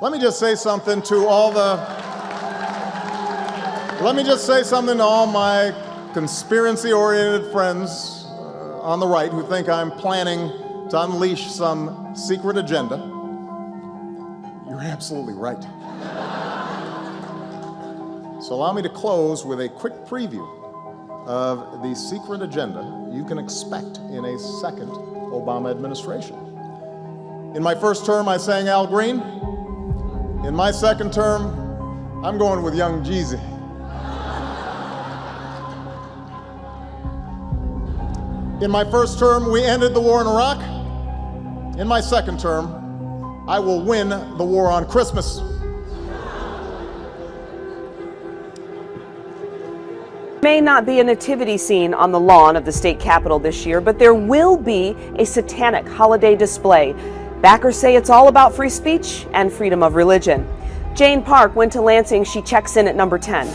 Let me just say something to all my conspiracy-oriented friends on the right who think I'm planning to unleash some secret agenda. You're absolutely right. So allow me to close with a quick preview of the secret agenda you can expect in a second Obama administration. In my first term, I sang Al Green. In my second term, I'm going with young Jeezy. In my first term, we ended the war in Iraq. In my second term, I will win the war on Christmas. May not be a nativity scene on the lawn of the state capitol this year, but there will be a satanic holiday display. Backers say it's all about free speech and freedom of religion. Jane Park went to Lansing. She checks in at number 10.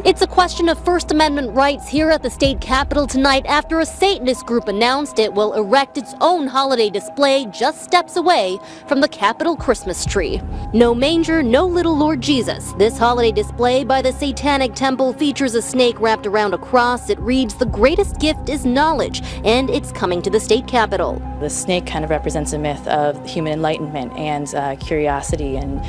It's a question of First Amendment rights here at the state capitol tonight after a Satanist group announced it will erect its own holiday display just steps away from the Capitol Christmas tree. No manger, no little Lord Jesus. This holiday display by the Satanic Temple features a snake wrapped around a cross. It reads, "The greatest gift is knowledge," and it's coming to the state capitol. The snake kind of represents a myth of human enlightenment and curiosity and,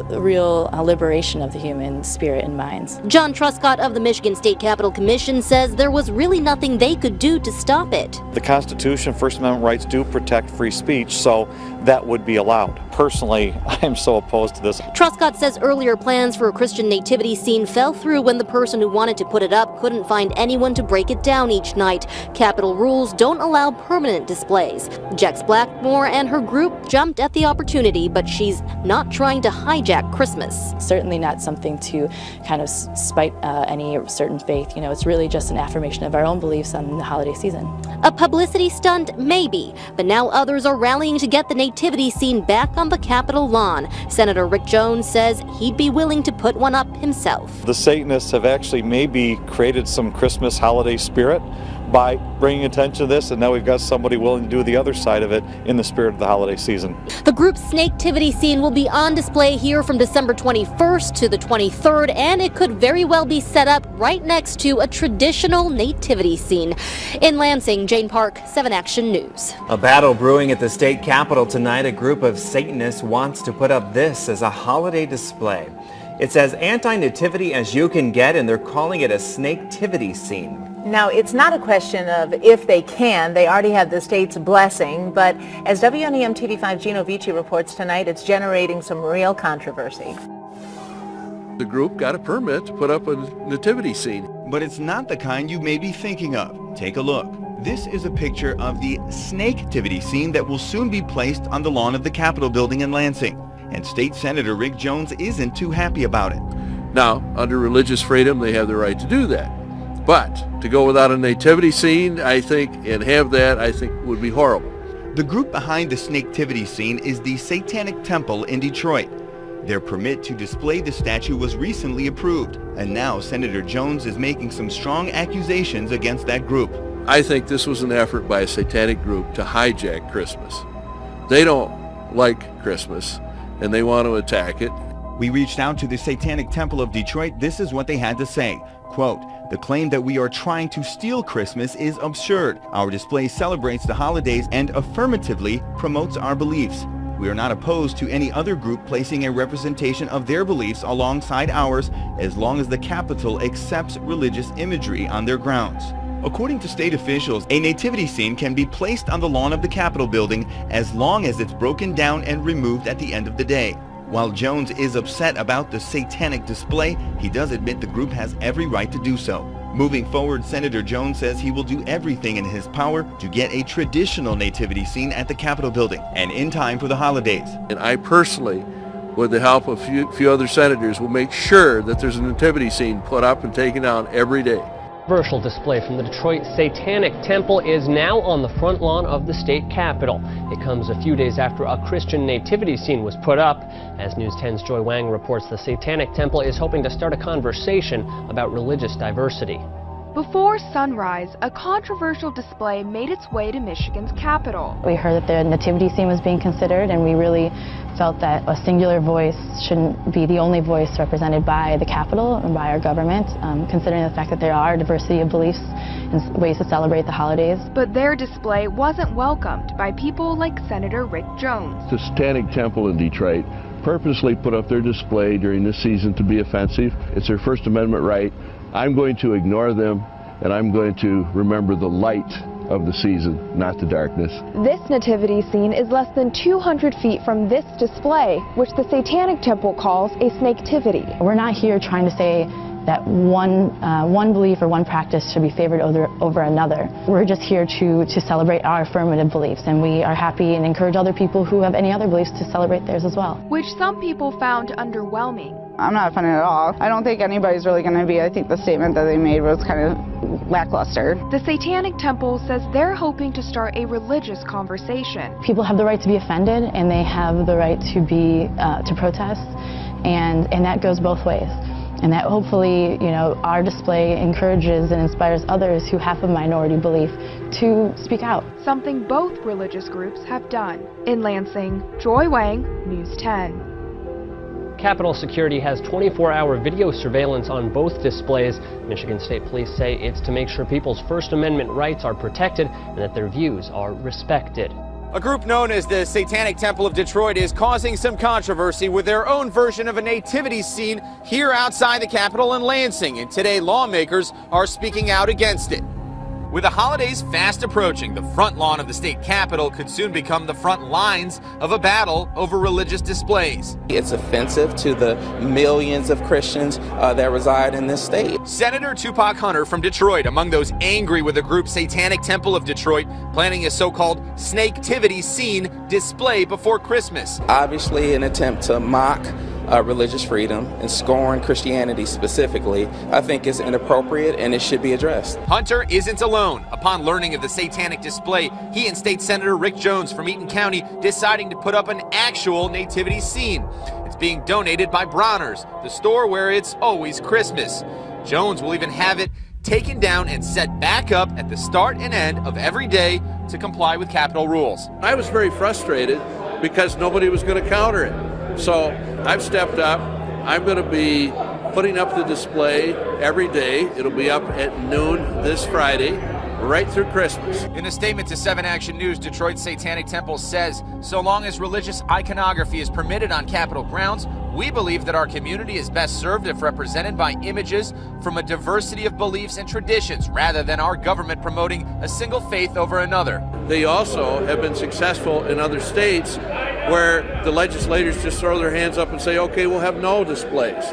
real liberation of the human spirit and minds. John Truscott of the Michigan State Capitol Commission says there was really nothing they could do to stop it. The Constitution, First Amendment rights do protect free speech, so that would be allowed. Personally, I am so opposed to this. Truscott says earlier plans for a Christian nativity scene fell through when the person who wanted to put it up couldn't find anyone to break it down each night. Capitol rules don't allow permanent displays. Jex Blackmore and her group jumped at the opportunity, but she's not trying to hijack Christmas. Certainly not something to kind of spite any certain faith. It's really just an affirmation of our own beliefs on the holiday season. A publicity stunt, maybe, but now others are rallying to get the nativity scene back on the Capitol lawn. Senator Rick Jones says he'd be willing to put one up himself. The Satanists have actually maybe created some Christmas holiday spirit by bringing attention to this, and now we've got somebody willing to do the other side of it in the spirit of the holiday season. The group's snaketivity scene will be on display here from December 21st to the 23rd, and it could very well be set up right next to a traditional nativity scene. In Lansing, Jane Park, 7 Action News. A battle brewing at the state capitol tonight. A group of Satanists wants to put up this as a holiday display. It's as anti-nativity as you can get, and they're calling it a snaketivity scene. Now, it's not a question of if they can. They already have the state's blessing. But as WNEM TV5 Gino Vici reports tonight, it's generating some real controversy. The group got a permit to put up a nativity scene. But it's not the kind you may be thinking of. Take a look. This is a picture of the snaketivity scene that will soon be placed on the lawn of the Capitol building in Lansing. And State Senator Rick Jones isn't too happy about it. Now, under religious freedom, they have the right to do that. But to go without a nativity scene, I think, and have that, I think would be horrible. The group behind the snaketivity scene is the Satanic Temple in Detroit. Their permit to display the statue was recently approved, and now Senator Jones is making some strong accusations against that group. I think this was an effort by a satanic group to hijack Christmas. They don't like Christmas, and they want to attack it. We reached out to the Satanic Temple of Detroit. This is what they had to say. Quote, "The claim that we are trying to steal Christmas is absurd. Our display celebrates the holidays and affirmatively promotes our beliefs. We are not opposed to any other group placing a representation of their beliefs alongside ours as long as the Capitol accepts religious imagery on their grounds." According to state officials, a nativity scene can be placed on the lawn of the Capitol building as long as it's broken down and removed at the end of the day. While Jones is upset about the satanic display, he does admit the group has every right to do so. Moving forward, Senator Jones says he will do everything in his power to get a traditional nativity scene at the Capitol building and in time for the holidays. And I personally, with the help of a few other senators, will make sure that there's a nativity scene put up and taken down every day. Controversial display from the Detroit Satanic Temple is now on the front lawn of the state capitol. It comes a few days after a Christian nativity scene was put up. As News 10's Joy Wang reports, the Satanic Temple is hoping to start a conversation about religious diversity. Before sunrise, a controversial display made its way to Michigan's capital. We heard that the nativity scene was being considered, and we really felt that a singular voice shouldn't be the only voice represented by the Capitol and by our government, considering the fact that there are diversity of beliefs and ways to celebrate the holidays. But their display wasn't welcomed by people like Senator Rick Jones. The Satanic Temple in Detroit purposely put up their display during this season to be offensive. It's their First Amendment right. I'm going to ignore them, and I'm going to remember the light of the season, not the darkness. This nativity scene is less than 200 feet from this display, which the Satanic Temple calls a snaketivity. We're not here trying to say that one belief or one practice should be favored over another. We're just here to celebrate our affirmative beliefs, and we are happy and encourage other people who have any other beliefs to celebrate theirs as well. Which some people found underwhelming. I'm not offended at all. I don't think anybody's really going to be. I think the statement that they made was kind of lackluster. The Satanic Temple says they're hoping to start a religious conversation. People have the right to be offended, and they have the right to protest, and that goes both ways. And that hopefully, our display encourages and inspires others who have a minority belief to speak out. Something both religious groups have done. In Lansing, Joy Wang, News 10. Capitol Security has 24-hour video surveillance on both displays. Michigan State Police say it's to make sure people's First Amendment rights are protected and that their views are respected. A group known as the Satanic Temple of Detroit is causing some controversy with their own version of a nativity scene here outside the Capitol in Lansing, and today lawmakers are speaking out against it. With the holidays fast approaching, the front lawn of the state capitol could soon become the front lines of a battle over religious displays. It's offensive to the millions of Christians that reside in this state. Senator Tupac Hunter from Detroit, among those angry with the group Satanic Temple of Detroit planning a so-called snaketivity scene display before Christmas. Obviously an attempt to mock religious freedom and scorn Christianity specifically, I think is inappropriate and it should be addressed. Hunter isn't alone. Upon learning of the satanic display, he and State Senator Rick Jones from Eaton County deciding to put up an actual nativity scene. It's being donated by Bronner's, the store where it's always Christmas. Jones will even have it taken down and set back up at the start and end of every day to comply with Capitol rules. I was very frustrated because nobody was going to counter it. So I've stepped up. I'm going to be putting up the display every day. It'll be up at noon this Friday, right through Christmas. In a statement to 7 Action News, Detroit's Satanic Temple says, so long as religious iconography is permitted on Capitol grounds, we believe that our community is best served if represented by images from a diversity of beliefs and traditions, rather than our government promoting a single faith over another. They also have been successful in other states where the legislators just throw their hands up and say, okay, we'll have no displays.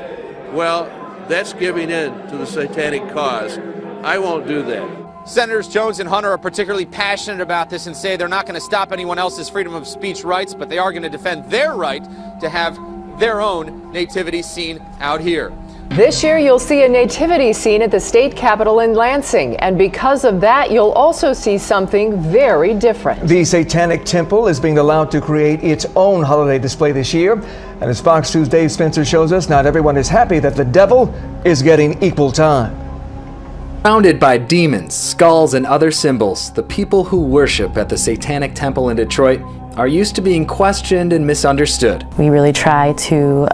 Well, that's giving in to the satanic cause. I won't do that. Senators Jones and Hunter are particularly passionate about this and say they're not going to stop anyone else's freedom of speech rights, but they are going to defend their right to have their own nativity scene out here. This year you'll see a nativity scene at the state capitol in Lansing, and because of that you'll also see something very different. The Satanic Temple is being allowed to create its own holiday display this year, and as Fox 2's Dave Spencer shows us, not everyone is happy that the devil is getting equal time. Surrounded by demons, skulls, and other symbols, the people who worship at the Satanic Temple in Detroit are used to being questioned and misunderstood. We really try to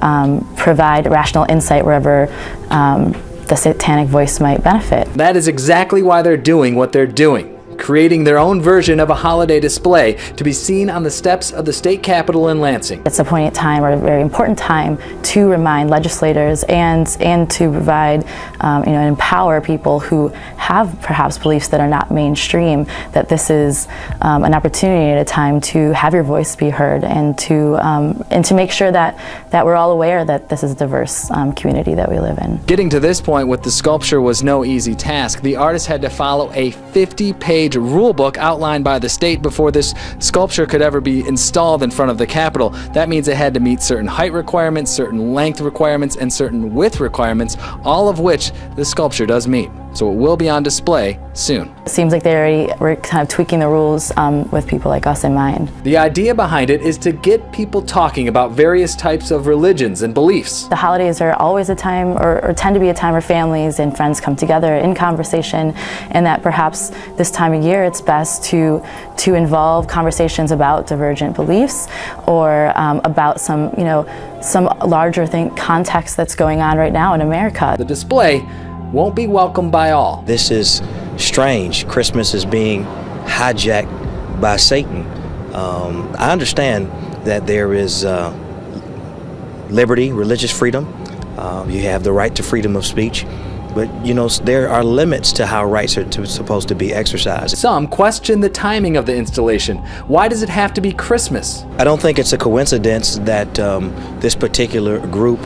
provide rational insight wherever the satanic voice might benefit. That is exactly why they're doing what they're doing, creating their own version of a holiday display to be seen on the steps of the state capitol in Lansing. It's a poignant time, or a very important time, to remind legislators and to provide and empower people who have perhaps beliefs that are not mainstream, that this is an opportunity at a time to have your voice be heard, and to make sure that we're all aware that this is a diverse community that we live in. Getting to this point with the sculpture was no easy task. The artist had to follow a 50-page rule book outlined by the state before this sculpture could ever be installed in front of the Capitol. That means it had to meet certain height requirements, certain length requirements, and certain width requirements, all of which the sculpture does meet. so it will be on display soon. It seems like they already were kind of tweaking the rules with people like us in mind. The idea behind it is to get people talking about various types of religions and beliefs. The holidays are always a time, or tend to be a time where families and friends come together in conversation, and that perhaps this time of year it's best to involve conversations about divergent beliefs or about some larger context that's going on right now in America. The display won't be welcomed by all. This is strange. Christmas is being hijacked by Satan. I understand that there is liberty, religious freedom. You have the right to freedom of speech. But, there are limits to how rights are supposed to be exercised. Some question the timing of the installation. Why does it have to be Christmas? I don't think it's a coincidence that this particular group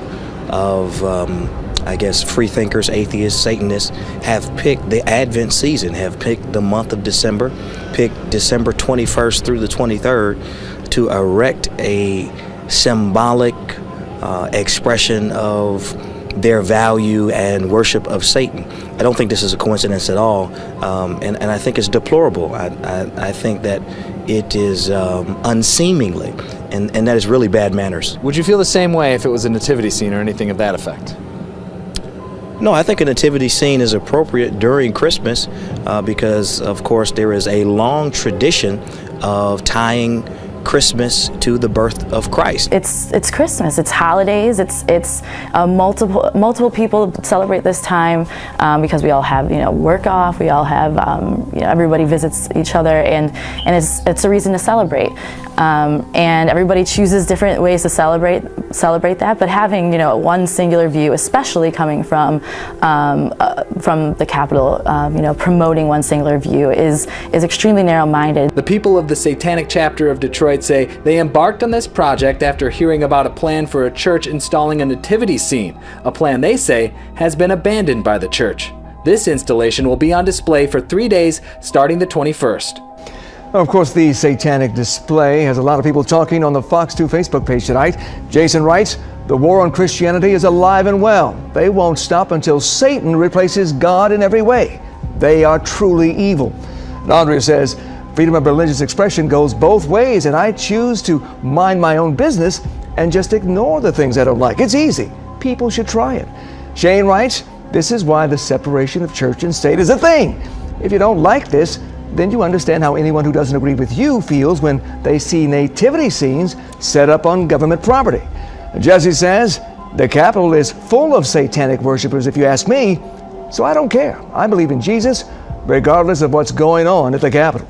of free thinkers, atheists, Satanists have picked the Advent season, have picked the month of December, picked December 21st through the 23rd to erect a symbolic expression of their value and worship of Satan. I don't think this is a coincidence at all, and I think it's deplorable. I think that it is unseemly, and that is really bad manners. Would you feel the same way if it was a nativity scene or anything of that effect? No, I think a nativity scene is appropriate during Christmas because, of course, there is a long tradition of tying Christmas to the birth of Christ. It's Christmas. It's holidays. It's multiple people celebrate this time because we all have work off. We all have everybody visits each other, and it's a reason to celebrate. And everybody chooses different ways to celebrate that. But having one singular view, especially coming from the Capitol, promoting one singular view is extremely narrow-minded. The people of the Satanic chapter of Detroit say they embarked on this project after hearing about a plan for a church installing a nativity scene, a plan they say has been abandoned by the church. This installation will be on display for 3 days starting the 21st. Of course, the satanic display has a lot of people talking on the Fox 2 Facebook page tonight. Jason writes, "The war on Christianity is alive and well. They won't stop until Satan replaces God in every way. They are truly evil." And Andrea says, "Freedom of religious expression goes both ways, and I choose to mind my own business and just ignore the things I don't like. It's easy. People should try it." Shane writes, "This is why the separation of church and state is a thing. If you don't like this, then you understand how anyone who doesn't agree with you feels when they see nativity scenes set up on government property." Jesse says, "The Capitol is full of satanic worshipers, if you ask me, so I don't care. I believe in Jesus, regardless of what's going on at the Capitol."